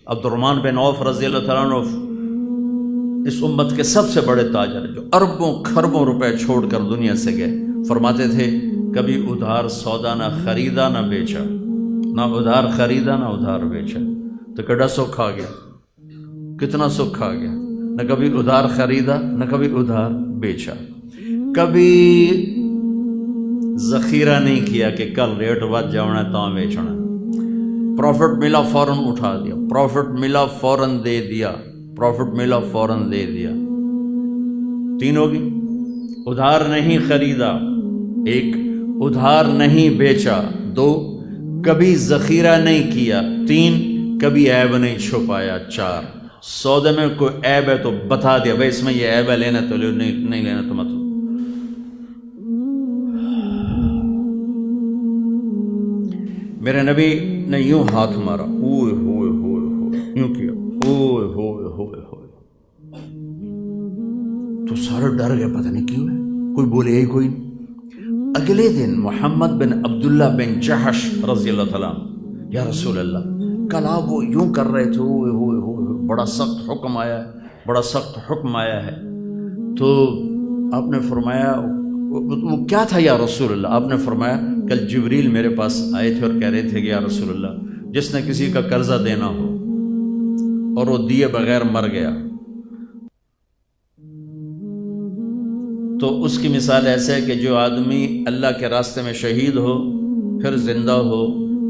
عبد الرحمن بن عوف رضی اللہ تعالیٰ عنہ اس امت کے سب سے بڑے تاجر جو اربوں کھربوں روپے چھوڑ کر دنیا سے گئے، فرماتے تھے کبھی ادھار سودا نہ خریدا نہ بیچا، نہ ادھار خریدا نہ ادھار بیچا۔ تو کڈا سکھ آ گیا، کتنا سکھ آ گیا، نہ کبھی ادھار خریدا نہ کبھی ادھار بیچا، کبھی ذخیرہ نہیں کیا کہ کل ریٹ بد جانا ہے تو بیچنا، پروفٹ ملا فوراً اٹھا دیا، پروفٹ ملا فوراً دے دیا، پروفٹ ملا فوراً دے دیا۔ تین ہوگی، ادھار نہیں خریدا، ایک ادھار نہیں بیچا، دو کبھی ذخیرہ نہیں کیا، تین کبھی عیب نہیں چھپایا، چار سودے میں کوئی عیب ہے تو بتا دیا، بھائی اس میں یہ عیب ہے، لینا تو لو، نہیں لینا تو مت لو۔ میرے نبی نے یوں ہاتھ مارا، اوئے ہوئے ہوئے ہوئے، یوں کیا، اوئے ہوئے ہوئے ہوئے، تو سارے ڈر گئے، پتہ نہیں کیوں ہے، کوئی بولے ہی کوئی نہیں۔ اگلے دن محمد بن عبداللہ بن جحش رضی اللہ تعالیٰ عنہ، یا رسول اللہ کل آپ وہ یوں کر رہے تھے، اوئے ہوئے ہوئے، بڑا سخت حکم آیا ہے، بڑا سخت حکم آیا ہے۔ تو آپ نے فرمایا وہ کیا تھا یا رسول اللہ؟ آپ نے فرمایا کل جبریل میرے پاس آئے تھے اور کہہ رہے تھے کہ یا رسول اللہ جس نے کسی کا قرضہ دینا ہو اور وہ دیے بغیر مر گیا تو اس کی مثال ایسے ہے کہ جو آدمی اللہ کے راستے میں شہید ہو، پھر زندہ ہو،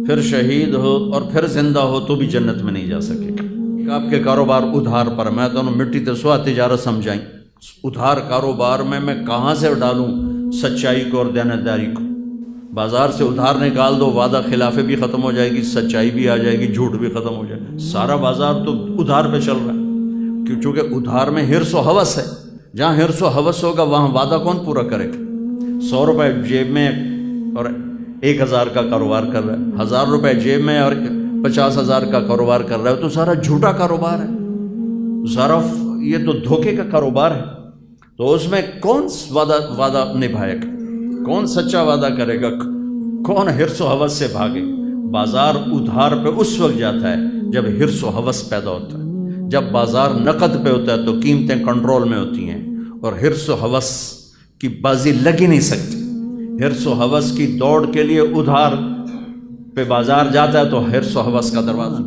پھر شہید ہو اور پھر زندہ ہو تو بھی جنت میں نہیں جا سکے گا۔ آپ کے کاروبار ادھار پر، میں تو مٹی تے سوا تجارت سمجھائیں، ادھار کاروبار میں کہاں سے ڈالوں سچائی کو اور دیانتداری کو؟ بازار سے ادھار نکال دو، وعدہ خلافی بھی ختم ہو جائے گی، سچائی بھی آ جائے گی، جھوٹ بھی ختم ہو جائے گا۔ سارا بازار تو ادھار پہ چل رہا ہے، چونکہ ادھار میں حرص و ہوس ہے، جہاں حرص و ہوس ہوگا وہاں وعدہ کون پورا کرے گا؟ 100 روپے جیب میں اور 1000 کا کاروبار کر رہا ہے، 1000 روپے جیب میں اور 50,000 کا کاروبار کر رہا ہے، تو سارا جھوٹا کاروبار ہے، سارا یہ تو دھوکے کا کاروبار ہے۔ تو اس میں کون وعدہ نبھائے گا؟ کون سچا وعدہ کرے گا؟ کون حرص و ہوس سے بھاگے؟ بازار ادھار پہ اس وقت جاتا ہے جب حرص و ہوس پیدا ہوتا ہے۔ جب بازار نقد پہ ہوتا ہے تو قیمتیں کنٹرول میں ہوتی ہیں اور حرص و ہوس کی بازی لگ ہی نہیں سکتی۔ حرص و ہوس کی دوڑ کے لیے ادھار پہ بازار جاتا ہے تو حرص و ہوس کا دروازہ۔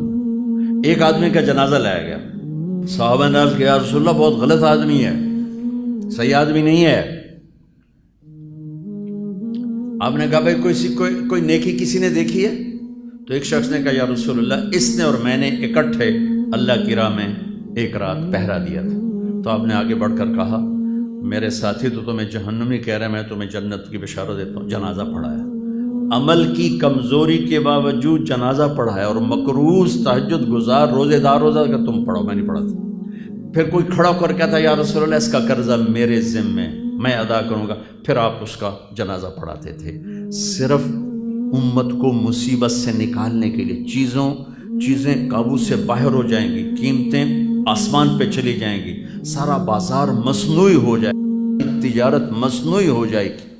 ایک آدمی کا جنازہ لایا گیا، صحابہ نے عرض کیا یا رسول اللہ بہت غلط آدمی ہے، صحیح آدمی نہیں ہے۔ آپ نے کہا بھائی کوئی نیکی کسی نے دیکھی ہے؟ تو ایک شخص نے کہا یا رسول اللہ اس نے اور میں نے اکٹھے اللہ کی راہ میں ایک رات پہرا دیا تھا۔ تو آپ نے آگے بڑھ کر کہا میرے ساتھی تو تمہیں جہنمی کہہ رہے ہیں، میں تمہیں جنت کی بشارت دیتا ہوں۔ جنازہ پڑھایا، عمل کی کمزوری کے باوجود جنازہ پڑھایا، اور مقروض تہجد گزار روزے دار روزہ کہ تم پڑھو، میں نہیں پڑھاتا۔ پھر کوئی کھڑا کر کہتا یا رسول اللہ اس کا قرضہ میرے ذمے، میں ادا کروں گا، پھر آپ اس کا جنازہ پڑھاتے تھے۔ صرف امت کو مصیبت سے نکالنے کے لیے چیزیں قابو سے باہر ہو جائیں گی، قیمتیں آسمان پہ چلی جائیں گی، سارا بازار مصنوعی ہو جائے گی، تجارت مصنوعی ہو جائے گی۔